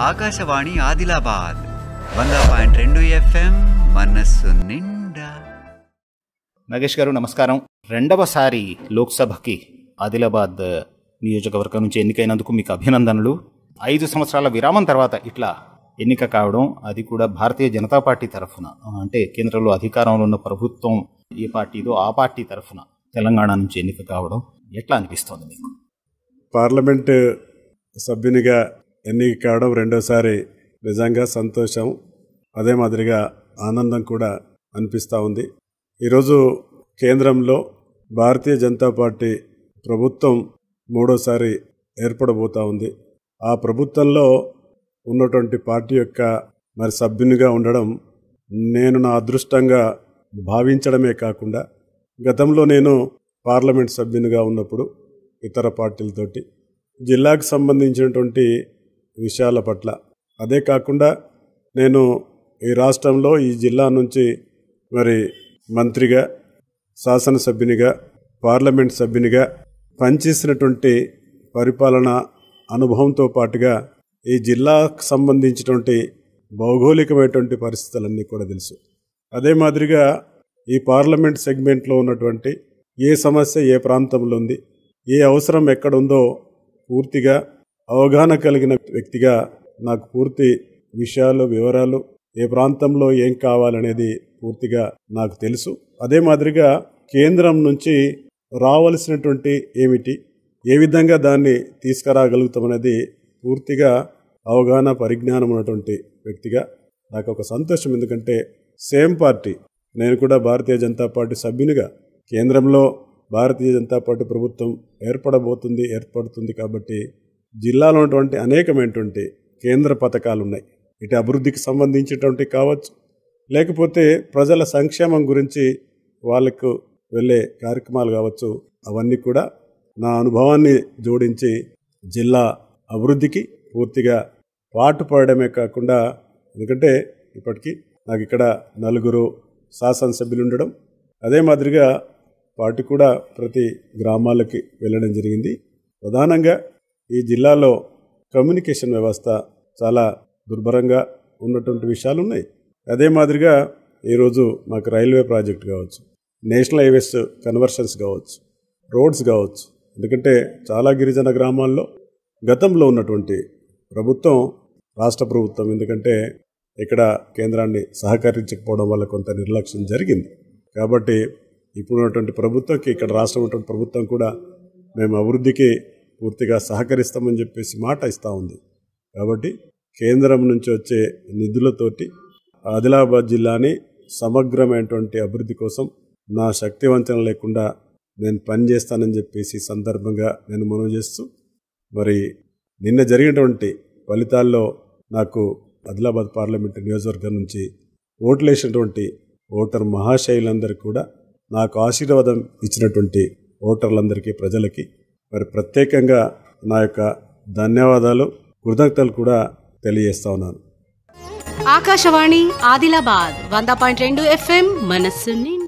Akashvani Adilabad 100.2 FM మనస్సు నిండా. నాగేష్ గారు నమస్కారం. రెండవసారి లోక్సభకి ఆదిలాబాద్ నియోజకవర్గం నుంచి ఎన్నికైనందుకు మీకు అభినందనలు. 5 సంవత్సరాల విరామం తర్వాత ఇట్లా ఎన్నిక కావడం, అది కూడా భారతీయ జనతా పార్టీ తరఫున, అంటే కేంద్రంలో అధికారంలో ఉన్న ప్రభుత్వం ఏ పార్టీదో ఆ పార్టీ తరఫున తెలంగాణ నుంచి ఎన్నిక కావడం ఎట్లా అనిపిస్తుంది మీకు? పార్లమెంట్ సభ్యునిగా ఎన్నిక కావడం రెండోసారి నిజంగా సంతోషం, అదే మాదిరిగా ఆనందం కూడా అనిపిస్తూ ఉంది. ఈరోజు కేంద్రంలో భారతీయ జనతా పార్టీ ప్రభుత్వం మూడోసారి ఏర్పడబోతూ ఉంది. ఆ ప్రభుత్వంలో ఉన్నటువంటి పార్టీ యొక్క సభ్యునిగా ఉండడం నేను నా అదృష్టంగా భావించడమే కాకుండా, గతంలో నేను పార్లమెంట్ సభ్యునిగా ఉన్నప్పుడు ఇతర పార్టీలతోటి జిల్లాకు సంబంధించినటువంటి విషయాల పట్ల, అదే కాకుండా నేను ఈ రాష్ట్రంలో ఈ జిల్లా నుంచి మంత్రిగా, శాసనసభ్యునిగా, పార్లమెంట్ సభ్యునిగా పనిచేసినటువంటి పరిపాలన అనుభవంతో పాటుగా ఈ జిల్లాకు సంబంధించినటువంటి భౌగోళికమైనటువంటి పరిస్థితులన్నీ కూడా తెలుసు. అదే మాదిరిగా ఈ పార్లమెంట్ సెగ్మెంట్లో ఉన్నటువంటి ఏ సమస్య ఏ ప్రాంతంలో ఉంది, ఏ అవసరం ఎక్కడుందో పూర్తిగా అవగాహన కలిగిన వ్యక్తిగా నాకు పూర్తి విషయాలు, వివరాలు, ఏ ప్రాంతంలో ఏం కావాలనేది పూర్తిగా నాకు తెలుసు. అదే మాదిరిగా కేంద్రం నుంచి రావాల్సినటువంటి ఏమిటి, ఏ విధంగా దాన్ని తీసుకురాగలుగుతామనేది పూర్తిగా అవగాహన, పరిజ్ఞానం ఉన్నటువంటి వ్యక్తిగా నాకు ఒక సంతోషం. ఎందుకంటే సేమ్ పార్టీ, నేను కూడా భారతీయ జనతా పార్టీ సభ్యునిగా కేంద్రంలో భారతీయ జనతా పార్టీ ప్రభుత్వం ఏర్పడుతుంది కాబట్టి జిల్లాలో ఉన్నటువంటి అనేకమైనటువంటి కేంద్ర పథకాలు ఉన్నాయి. ఇటు అభివృద్ధికి సంబంధించినటువంటి కావచ్చు, లేకపోతే ప్రజల సంక్షేమం గురించి వాళ్ళకు వెళ్ళే కార్యక్రమాలు కావచ్చు, అవన్నీ కూడా నా అనుభవాన్ని జోడించి జిల్లా అభివృద్ధికి పూర్తిగా పాటుపడమే కాకుండా, ఎందుకంటే ఇప్పటికీ నాకు ఇక్కడ 4 శాసనసభ్యులు ఉండడం, అదే మాదిరిగా పార్టీ కూడా ప్రతి గ్రామాలకి వెళ్ళడం జరిగింది. ప్రధానంగా ఈ జిల్లాలో కమ్యూనికేషన్ వ్యవస్థ చాలా దుర్భరంగా ఉన్నటువంటి విషయాలు ఉన్నాయి. అదే మాదిరిగా ఈరోజు మాకు రైల్వే ప్రాజెక్ట్ కావచ్చు, నేషనల్ హైవేస్ కన్వర్షన్స్ కావచ్చు, రోడ్స్ కావచ్చు, ఎందుకంటే చాలా గిరిజన గ్రామాల్లో గతంలో ఉన్నటువంటి ప్రభుత్వం, రాష్ట్ర ప్రభుత్వం, ఎందుకంటే ఇక్కడ కేంద్రాన్ని సహకరించకపోవడం వల్ల కొంత నిర్లక్ష్యం జరిగింది. కాబట్టి ఇప్పుడు ఉన్నటువంటి ప్రభుత్వంకి, ఇక్కడ రాష్ట్రం ఉన్నటువంటి ప్రభుత్వం కూడా మేము అభివృద్ధికి పూర్తిగా సహకరిస్తామని చెప్పేసి మాట ఇస్తూ ఉంది. కాబట్టి కేంద్రం నుంచి వచ్చే నిధులతోటి ఆదిలాబాద్ జిల్లాని సమగ్రమైనటువంటి అభివృద్ధి కోసం నా శక్తి వంచన లేకుండా నేను పనిచేస్తానని చెప్పేసి సందర్భంగా నేను మనవి చేస్తూ, నిన్న జరిగినటువంటి ఫలితాల్లో నాకు ఆదిలాబాద్ పార్లమెంటు నియోజకవర్గం నుంచి ఓట్లేసినటువంటి ఓటర్ మహాశైలందరికీ కూడా, నాకు ఆశీర్వాదం ఇచ్చినటువంటి ఓటర్లందరికీ, ప్రజలకి ప్రత్యేకంగా నా యొక్క ధన్యవాదాలు, కృతజ్ఞతలు కూడా తెలియజేస్తా ఉన్నాను. ఆకాశవాణి ఆదిలాబాద్ 100.2 FM మనస్సు నిండా.